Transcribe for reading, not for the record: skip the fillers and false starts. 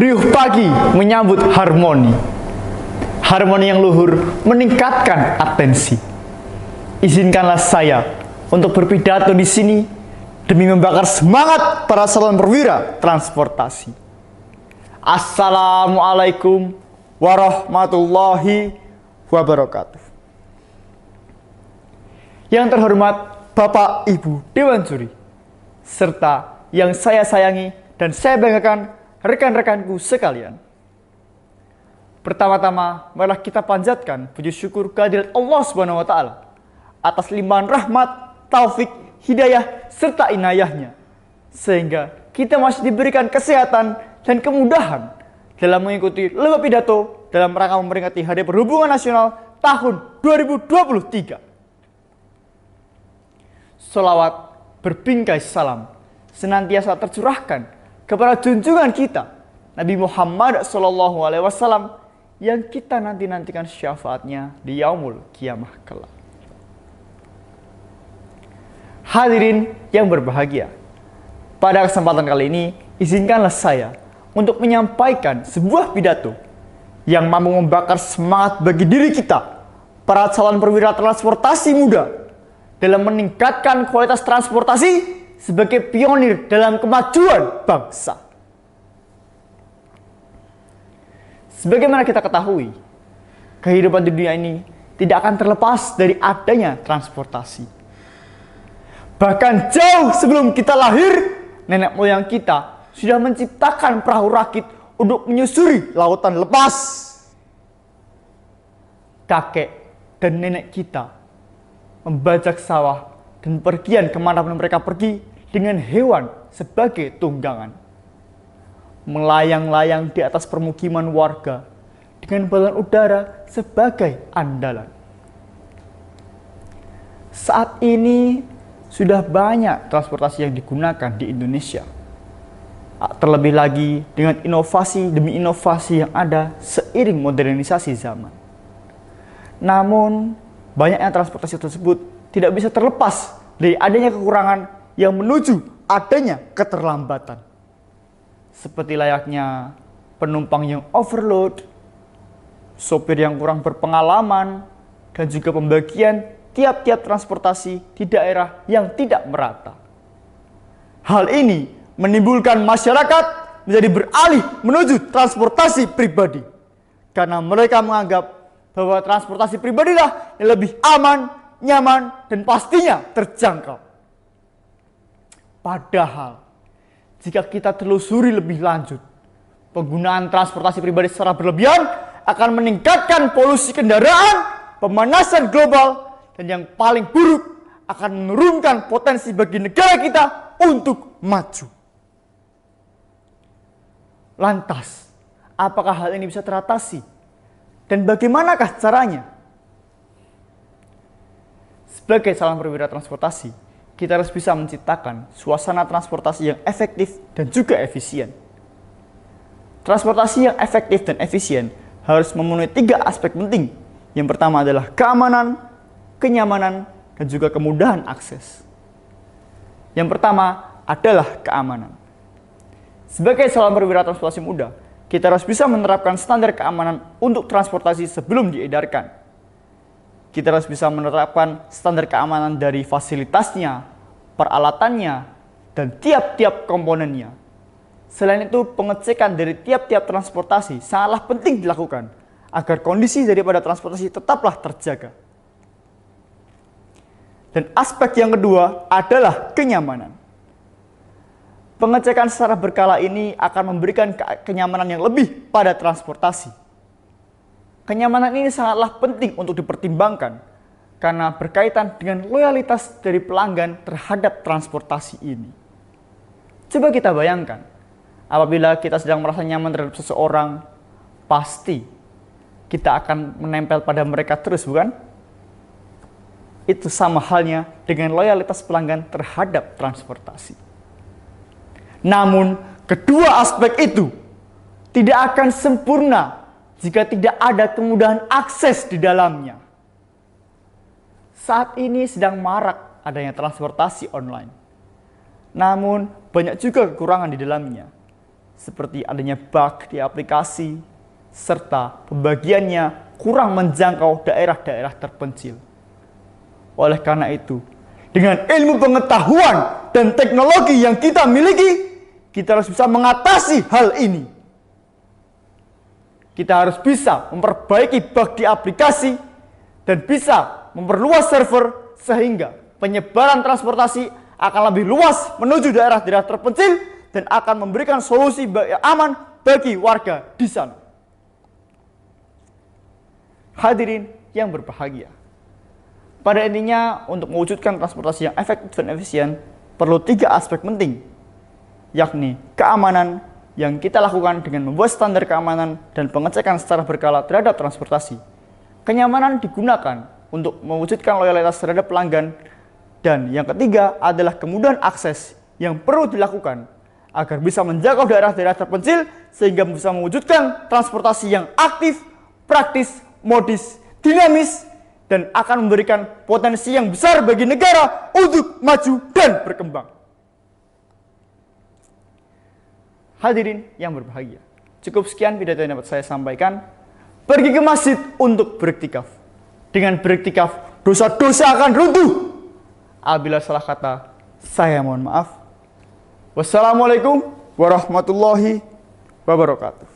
Riuh pagi menyambut harmoni. Harmoni yang luhur meningkatkan atensi. Izinkanlah saya untuk berpidato di sini demi membakar semangat para calon perwira transportasi. Assalamualaikum warahmatullahi wabarakatuh. Yang terhormat Bapak Ibu Dewan Juri, serta yang saya sayangi dan saya banggakan rekan-rekanku sekalian. Pertama-tama, marilah kita panjatkan puji syukur kehadirat Allah Subhanahu wa taala atas limpahan rahmat, taufik, hidayah serta inayahnya, sehingga kita masih diberikan kesehatan dan kemudahan dalam mengikuti lomba pidato dalam rangka memperingati Hari Perhubungan Nasional tahun 2023. Sholawat berbingkai salam senantiasa tercurahkan kepada junjungan kita Nabi Muhammad SAW yang kita nantikan syafaatnya di yaumul kiamah kelak. Hadirin yang berbahagia, pada kesempatan kali ini izinkanlah saya untuk menyampaikan sebuah pidato yang mampu membakar semangat bagi diri kita, para calon perwira transportasi muda, dalam meningkatkan kualitas transportasi sebagai pionir dalam kemajuan bangsa. Sebagaimana kita ketahui, kehidupan di dunia ini tidak akan terlepas dari adanya transportasi. Bahkan jauh sebelum kita lahir, nenek moyang kita sudah menciptakan perahu rakit untuk menyusuri lautan lepas. Kakek dan nenek kita membajak sawah dan pergian kemanapun mereka pergi dengan hewan sebagai tunggangan. Melayang-layang di atas permukiman warga dengan balon udara sebagai andalan. Saat ini sudah banyak transportasi yang digunakan di Indonesia. Terlebih lagi dengan inovasi demi inovasi yang ada seiring modernisasi zaman. Namun, banyaknya transportasi tersebut tidak bisa terlepas dari adanya kekurangan yang menuju adanya keterlambatan. Seperti layaknya penumpang yang overload, sopir yang kurang berpengalaman, dan juga pembagian tiap-tiap transportasi di daerah yang tidak merata. Hal ini menimbulkan masyarakat menjadi beralih menuju transportasi pribadi, karena mereka menganggap bahwa transportasi pribadilah yang lebih aman, nyaman, dan pastinya terjangkau. Padahal, jika kita telusuri lebih lanjut, penggunaan transportasi pribadi secara berlebihan akan meningkatkan polusi kendaraan, pemanasan global, dan yang paling buruk akan menurunkan potensi bagi negara kita untuk maju. Lantas, apakah hal ini bisa teratasi? Dan bagaimanakah caranya? Sebagai calon perwira transportasi, kita harus bisa menciptakan suasana transportasi yang efektif dan juga efisien. Transportasi yang efektif dan efisien harus memenuhi 3 aspek penting. Yang pertama adalah keamanan, kenyamanan, dan juga kemudahan akses. Yang pertama adalah keamanan. Sebagai calon perwira transportasi muda, kita harus bisa menerapkan standar keamanan untuk transportasi sebelum diedarkan. Kita harus bisa menerapkan standar keamanan dari fasilitasnya, peralatannya, dan tiap-tiap komponennya. Selain itu, pengecekan dari tiap-tiap transportasi sangatlah penting dilakukan agar kondisi daripada transportasi tetaplah terjaga. Dan aspek yang kedua adalah kenyamanan. Pengecekan secara berkala ini akan memberikan kenyamanan yang lebih pada transportasi. Kenyamanan ini sangatlah penting untuk dipertimbangkan karena berkaitan dengan loyalitas dari pelanggan terhadap transportasi ini. Coba kita bayangkan, apabila kita sedang merasa nyaman terhadap seseorang, pasti kita akan menempel pada mereka terus, bukan? Itu sama halnya dengan loyalitas pelanggan terhadap transportasi. Namun, kedua aspek itu tidak akan sempurna jika tidak ada kemudahan akses di dalamnya. Saat ini sedang marak adanya transportasi online. Namun, banyak juga kekurangan di dalamnya. seperti adanya bug di aplikasi, serta pembagiannya kurang menjangkau daerah-daerah terpencil. Oleh karena itu, dengan ilmu pengetahuan dan teknologi yang kita miliki, kita harus bisa mengatasi hal ini. Kita harus bisa memperbaiki bug di aplikasi dan bisa memperluas server sehingga penyebaran transportasi akan lebih luas menuju daerah-daerah terpencil dan akan memberikan solusi yang aman bagi warga di sana. Hadirin yang berbahagia, pada intinya untuk mewujudkan transportasi yang efektif dan efisien perlu 3 aspek penting, yakni keamanan yang kita lakukan dengan membuat standar keamanan dan pengecekan secara berkala terhadap transportasi. Kenyamanan digunakan untuk mewujudkan loyalitas terhadap pelanggan. Dan yang ketiga adalah kemudahan akses yang perlu dilakukan agar bisa menjangkau daerah-daerah terpencil sehingga bisa mewujudkan transportasi yang aktif, praktis, modis, dinamis, dan akan memberikan potensi yang besar bagi negara untuk maju dan berkembang. Hadirin yang berbahagia, cukup sekian pidato yang dapat saya sampaikan. Pergi ke masjid untuk beriktikaf. Dengan beriktikaf, dosa-dosa akan runtuh. Apabila salah kata, saya mohon maaf. Wassalamualaikum warahmatullahi wabarakatuh.